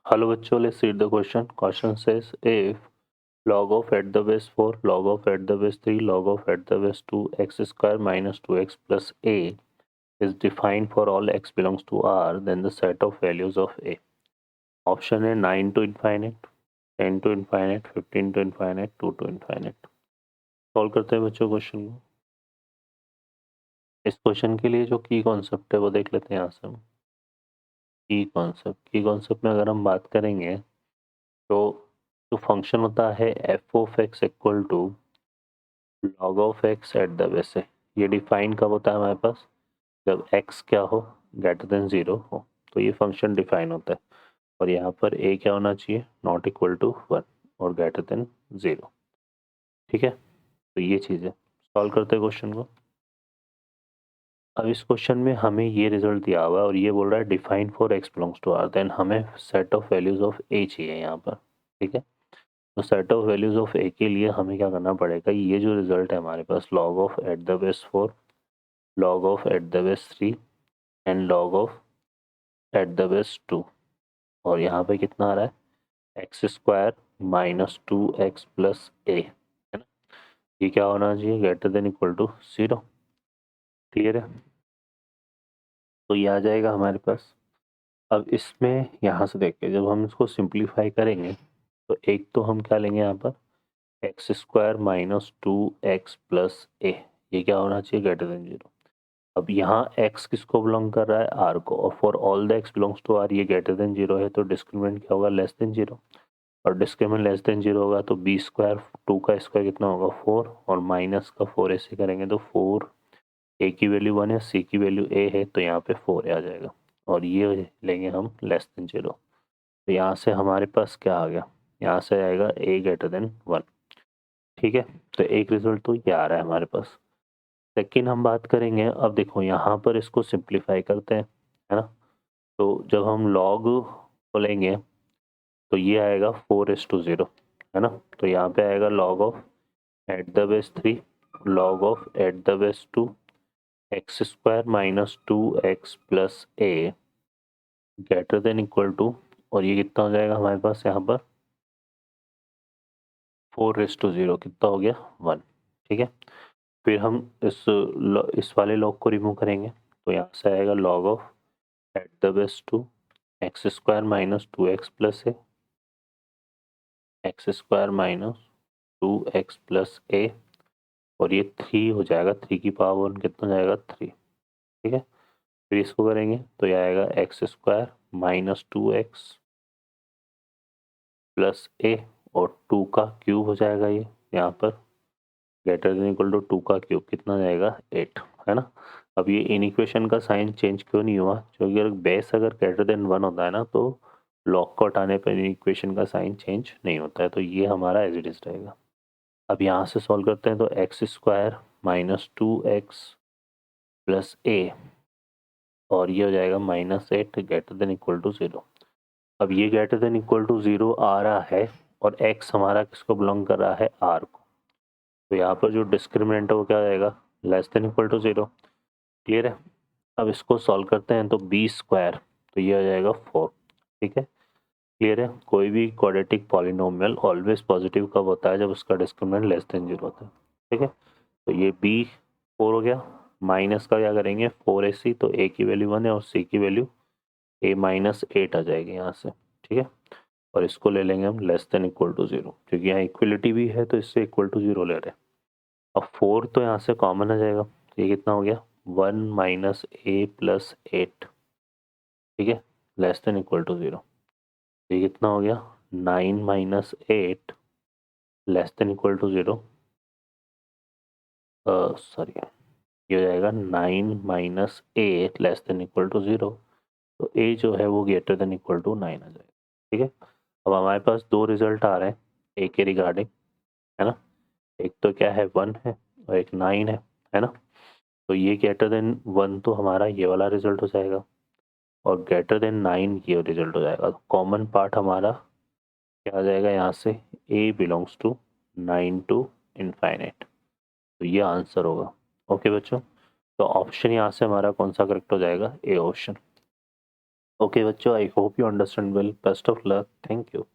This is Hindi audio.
Hello बच्चों, let's read the question. Question says if log of at the base 4, log of at the base 3, log of at the base 2 x square minus 2x plus a is defined for all x belongs to R, then the set of values of a. Option है 9 to infinite, 10 to infinite, 15 to infinite, 2 to infinite. Solve करते हैं बच्चों क्वेश्चन को. इस क्वेश्चन के लिए जो की कॉन्सेप्ट है वो देख लेते हैं यहाँ से हम. की कॉन्सेप्ट में अगर हम बात करेंगे तो जो फंक्शन होता है f of x equal to log of x at the base है. ये डिफाइन कब होता है हमारे पास? जब एक्स क्या हो, ग्रेटर देन 0 हो, तो ये फंक्शन डिफाइन होता है. और यहाँ पर ए क्या होना चाहिए? नॉट इक्वल टू 1 और ग्रेटर देन 0. ठीक है, तो ये चीज़ है. सॉल्व करते हैं क्वेश्चन को. अब इस क्वेश्चन में हमें ये रिजल्ट दिया हुआ है और ये बोल रहा है define for x belongs to r, then हमें set of values of a चाहिए यहाँ पर. ठीक है, तो set of values of a के लिए हमें क्या करना पड़ेगा? ये जो रिजल्ट है हमारे पास log of at the base 4, log of at the base 3 and log of at the base 2, और यहाँ पे कितना आ रहा है? X square minus 2x plus a, है ना. ये क्या होना चाहिए? Greater than equal to 0. Clear है, तो ये आ जाएगा हमारे पास. अब इसमें यहाँ से देखिए, जब हम इसको सिंप्लीफाई करेंगे तो एक तो हम क्या लेंगे यहाँ पर? X square minus 2x plus a, ये क्या होना चाहिए? Greater than 0. अब यहाँ x किसको बिलोंग कर रहा है? r को, और for all the x belongs to r ये ग्रेटर देन 0 है, तो डिस्क्रिमिनेंट क्या होगा? Less than 0. और डिस्क्रिमिनेंट लेस देन 0 होगा तो b स्क्वायर, 2 का स्क्वायर कितना होगा? 4, और माइनस का 4 ऐसे करेंगे तो 4, a की वैल्यू 1 है, c की वैल्यू a है, तो यहाँ पे 4 आ जाएगा. और ये लेंगे हम लेस देन 0, तो यहाँ से हमारे पास क्या आ गया? यहाँ से आएगा a ग्रेटर देन 1. ठीक है, तो एक रिजल्ट तो ये आ रहा है हमारे पास. सेकेंड हम बात करेंगे. अब देखो यहाँ पर इसको सिंप्लीफाई करते हैं, है ना. तो जब हम लॉग को लेंगे तो ये आएगा 4:0, है ना. तो यहाँ पे आएगा log of at the base 3, log of at the base 2, x square minus 2x plus a greater than equal to, और ये कितना हो जाएगा हमारे पास यहाँ पर? 4:0 कितना हो गया? 1. ठीक है, फिर हम इस वाले लॉग को रिमूव करेंगे तो यहाँ से आएगा log of at the base 2, x square minus 2x plus a, x square minus 2x plus a, और ये 3 हो जाएगा. 3 की पावर 1 कितना हो जाएगा? 3. ठीक है, फिर इसको करेंगे तो ये आएगा x square minus 2x plus a, और 2 का क्यूब हो जाएगा ये यहाँ पर, ग्रेटर देन इक्वल टू 2 का क्यूब कितना जाएगा? 8, है ना. अब ये इन इक्वेशन का साइन चेंज क्यों नहीं हुआ? क्योंकि अगर बेस अगर ग्रेटर देन 1 होता है ना तो लॉग को हटाने पर इन इक्वेशन का साइन चेंज नहीं होता है, तो ये हमारा एज इट इज रहेगा. अब यहाँ से सॉल्व करते हैं तो x square minus 2x plus a, और ये हो जाएगा -8 ग्रेटर देन इक्वल टू 0. अब ये ग्रेटर देन इक्वल टू 0 आ रहा है और x हमारा किसको बिलोंग कर रहा है? r को, तो यहाँ पर जो डिस्क्रिमिनेंट है वो क्या आएगा? Less than equal to 0. Clear है. अब इसको सॉल्व करते हैं तो b स्क्वायर, तो ये आ जाएगा 4. ठीक है, क्लियर है. कोई भी क्वाड्रेटिक पॉलिनोमियल ऑलवेज पॉजिटिव कब होता है? जब उसका डिस्क्रिमिनेंट लेस देन 0 होता है. ठीक है, तो ये b 4 हो गया. माइनस का क्या करेंगे? 4ac, तो a की वैल्यू 1 है और c की वैल्यू a माइनस 8 आ जाएगी यहाँ से. ठीक है, और इसको ले लेंगे हम लेस देन इक्वल टू 0, क्योंकि यहाँ इक्वलिटी भी है तो इससे इक्वल टू 0 ले रहे हैं. अब 4 तो यहाँ से कॉमन आ जाएगा, ये कितना हो गया? 1 माइनस ए प्लस 8. ठीक है, लेस देन इक्वल टू 0, ये कितना हो गया? 9 minus 8 less than equal to 0. Sorry, ये हो जाएगा 9 minus 8 less than equal to 0, तो ए जो है वो ग्रेटर देन इक्वल टू 9 आ जाएगा. ठीक है, अब हमारे पास दो रिजल्ट आ रहे हैं ए के रिगार्डिंग, है ना. एक तो क्या है? 1 है और एक 9 है ना. तो ये ग्रेटर देन 1 तो हमारा ये वाला रिजल्ट हो जाएगा, और ग्रेटर देन 9 ये रिजल्ट हो जाएगा. तो कॉमन पार्ट हमारा क्या आ जाएगा यहाँ से? ए बिलोंग्स टू 9 टू इनफाइनाइट, तो ये आंसर होगा. ओके बच्चों, तो ऑप्शन यहाँ से हमारा कौन सा करेक्ट हो जाएगा? A option. ओके बच्चों, I hope you understand well. Best of luck. Thank you.